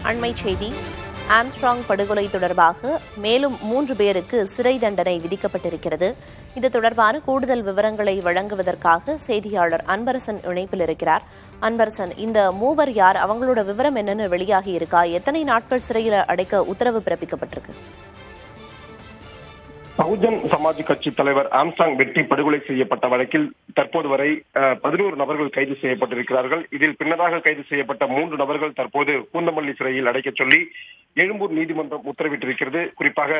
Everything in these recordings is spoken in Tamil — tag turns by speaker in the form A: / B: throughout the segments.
A: அண்மை செய்தி. ஆம்ஸ்ட்ராங் படுகொலை தொடர்பாக மேலும் 3 பேருக்கு சிறை தண்டனை விதிக்கப்பட்டிருக்கிறது. இது தொடர்பான கூடுதல் விவரங்களை வழங்குவதற்காக செய்தியாளர் அன்பரசன் இணைப்பில் இருக்கிறார். அன்பரசன், இந்த மூவர் யார்? அவங்களோட விவரம் என்னன்னு வெளியாகி இருக்கா? எத்தனை நாட்கள் சிறையில் அடைக்க உத்தரவு பிறப்பிக்கப்பட்டிருக்கு?
B: பகுஜன் சமாஜ் கட்சி தலைவர் ஆம்ஸ்ட்ராங் வெட்டி படுகொலை செய்யப்பட்ட வழக்கில் தற்போது வரை 11 நபர்கள் கைது செய்யப்பட்டிருக்கிறார்கள். இதில் பின்னதாக கைது செய்யப்பட்ட 3 நபர்கள் தற்போது பூந்தமல்லி சிறையில் அடைக்கச் சொல்லி எழும்பூர் நீதிமன்றம் உத்தரவிட்டிருக்கிறது. குறிப்பாக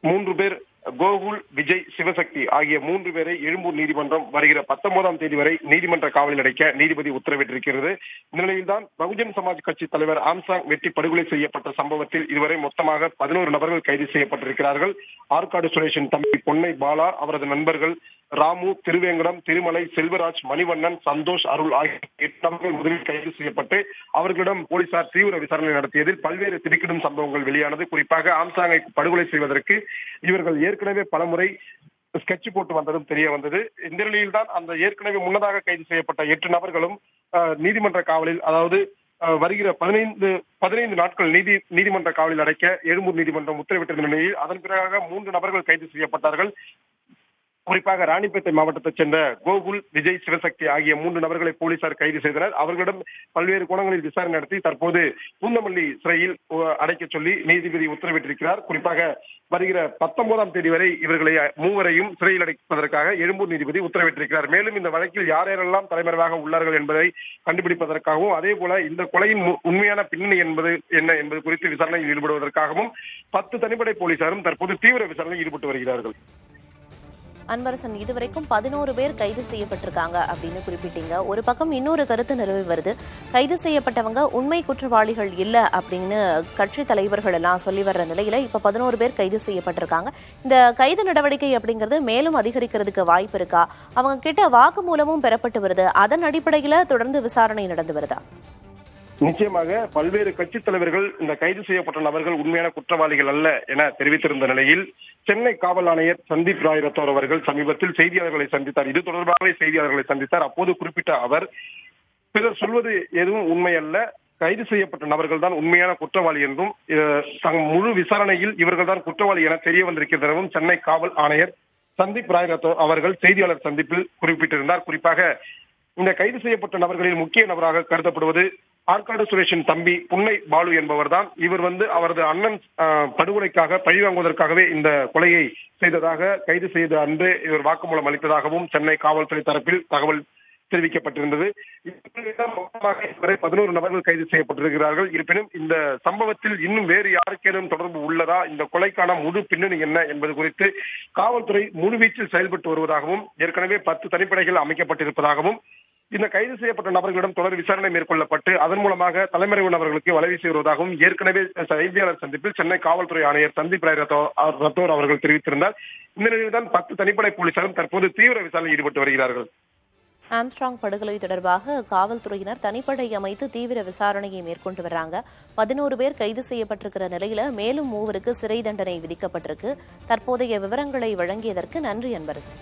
B: 3 பேர் கோகுல், விஜய், சிவசக்தி ஆகிய 3 பேரை எழும்பூர் நீதிமன்றம் வருகிற 19ஆம் தேதி வரை நீதிமன்ற காவலில் அடைக்க நீதிபதி உத்தரவிட்டிருக்கிறது. இந்த நிலையில்தான் பகுஜன் சமாஜ் கட்சி தலைவர் ஆம்ஸ்ட்ராங் வெட்டி படுகொலை செய்யப்பட்ட சம்பவத்தில் இதுவரை மொத்தமாக 11 நபர்கள் கைது செய்யப்பட்டிருக்கிறார்கள். ஆற்காடு சுரேஷின் தம்பி பொன்னை பாலா, அவரது நண்பர்கள் ராமு, திருவேங்கடம், திருமலை, செல்வராஜ், மணிவண்ணன், சந்தோஷ், அருள் ஆகிய 8 நபர்கள் முதலில் கைது செய்யப்பட்டு அவர்களிடம் போலீசார் தீவிர விசாரணை நடத்தியதில் பல்வேறு திடுக்கிடும் சம்பவங்கள் வெளியானது. குறிப்பாக ஆம்ஸ்ட்ராங்கை படுகொலை செய்வதற்கு இவர்கள் ஏற்கனவே பலமுறை ஸ்கெட்ச் போட்டு வந்ததும் தெரிய வந்தது. இந்த நிலையில்தான் அந்த ஏற்கனவே முன்னதாக கைது செய்யப்பட்ட 8 நபர்களும் நீதிமன்ற காவலில், அதாவது வருகிற 15 நாட்கள் நீதிமன்ற காவலில் அடைக்க எழும்பூர் நீதிமன்றம் உத்தரவிட்டிருந்த நிலையில் அதன் பிறகாக 3 நபர்கள் கைது செய்யப்பட்டார்கள். குறிப்பாக ராணிப்பேட்டை மாவட்டத்தைச் சேர்ந்த கோகுல், விஜய், சிவசக்தி ஆகிய 3 நபர்களை போலீசார் கைது செய்தனர். அவர்களிடம் பல்வேறு கோணங்களில் விசாரணை நடத்தி தற்போது பூந்தமல்லி சிறையில் அடைக்க சொல்லி நீதிபதி உத்தரவிட்டிருக்கிறார். குறிப்பாக வருகிற 19ஆம் தேதி வரை இவர்களை மூவரையும் சிறையில் அடைப்பதற்காக எழும்பூர் நீதிபதி உத்தரவிட்டிருக்கிறார். மேலும் இந்த வழக்கில் யார் யாரெல்லாம் தலைமறைவாக உள்ளார்கள் என்பதை கண்டுபிடிப்பதற்காகவும், அதே போல இந்த கொலையின் உண்மையான பின்னணி என்ன என்பது குறித்து விசாரணையில் ஈடுபடுவதற்காகவும் 10 தனிப்படை போலீசாரும் தற்போது தீவிர விசாரணையில் ஈடுபட்டு வருகிறார்கள்.
A: அன்பரசன், இதுவரைக்கும் 11 பேர் கைது செய்யப்பட்டிருக்காங்க அப்படின்னு குறிப்பிட்டீங்க. ஒரு பக்கம் இன்னொரு கருத்து நிலவி வருது. கைது செய்யப்பட்டவங்க உண்மை குற்றவாளிகள் இல்ல அப்படின்னு கட்சி தலைவர்கள் எல்லாம் சொல்லி வர்ற நிலையில இப்ப 11 பேர் கைது செய்யப்பட்டிருக்காங்க. இந்த கைது நடவடிக்கை அப்படிங்கிறது மேலும் அதிகரிக்கிறதுக்கு வாய்ப்பு இருக்கா? அவங்க கிட்ட வாக்குமூலமும் பெறப்பட்டு வருது. அதன் அடிப்படையில தொடர்ந்து விசாரணை நடந்து வருதா?
B: நிச்சயமாக பல்வேறு கட்சி தலைவர்கள் இந்த கைது செய்யப்பட்ட நபர்கள் உண்மையான குற்றவாளிகள் அல்ல என தெரிவித்திருந்த நிலையில் சென்னை காவல் ஆணையர் சந்தீப் ராய் ரத்தோர் அவர்கள் சமீபத்தில் செய்தியாளர்களை சந்தித்தார். இது தொடர்பாகவே செய்தியாளர்களை சந்தித்தார். அப்போது குறிப்பிட்ட அவர், பிறர் சொல்வது எதுவும் உண்மை அல்ல, கைது செய்யப்பட்ட நபர்கள் தான் உண்மையான குற்றவாளி என்றும் முழு விசாரணையில் இவர்கள் தான் குற்றவாளி என தெரிய வந்திருக்கிறதும் சென்னை காவல் ஆணையர் சந்தீப் ராய் ரத்தோர் அவர்கள் செய்தியாளர் சந்திப்பில் குறிப்பிட்டிருந்தார். குறிப்பாக இந்த கைது செய்யப்பட்ட நபர்களில் முக்கிய நபராக கருதப்படுவது ஆற்காடு சுரேஷின் தம்பி பொன்னை பாலு என்பவர் தான். இவர் அவரது அண்ணன் படுகொலைக்காக பழிவாங்குவதற்காகவே இந்த கொலையை செய்ததாக கைது செய்த அன்று இவர் வாக்குமூலம் அளித்ததாகவும் சென்னை காவல்துறை தரப்பில் தகவல் தெரிவிக்கப்பட்டிருந்தது. இதுவரை 11 நபர்கள் கைது செய்யப்பட்டிருக்கிறார்கள். இருப்பினும் இந்த சம்பவத்தில் இன்னும் வேறு யாருக்கேனும் தொடர்பு உள்ளதா, இந்த கொலைக்கான முழு பின்னணி என்ன என்பது குறித்து காவல்துறை முழுவீச்சில் செயல்பட்டு வருவதாகவும், ஏற்கனவே 10 தனிப்படைகள் அமைக்கப்பட்டிருப்பதாகவும், இந்த கைது செய்யப்பட்ட நபர்களிடம் தொடர் விசாரணை மேற்கொள்ளப்பட்டு அதன் மூலமாக தலைமறைவு நபர்களுக்கு வலை வீசி வருவதாகவும் ஏற்கனவே செய்தியாளர் சந்திப்பில் சென்னை காவல்துறை ஆணையர் சந்தீப் ராய் ரத்தோர் அவர்கள் தெரிவித்திருந்தார். இந்த நிலையில்தான் 10 தனிப்படை போலீசாரும் தற்போது தீவிர விசாரணையில் ஈடுபட்டு வருகிறார்கள்.
A: ஆம்ஸ்ட்ராங் படுகொலை தொடர்பாக காவல்துறையினர் தனிப்படை அமைத்து தீவிர விசாரணையை மேற்கொண்டு வர்றாங்க. 11 பேர் கைது செய்யப்பட்டிருக்கிற நிலையில மேலும் 3 சிறை தண்டனை விதிக்கப்பட்டிருக்கு. தற்போதைய விவரங்களை வழங்கியதற்கு நன்றி அன்பரசன்.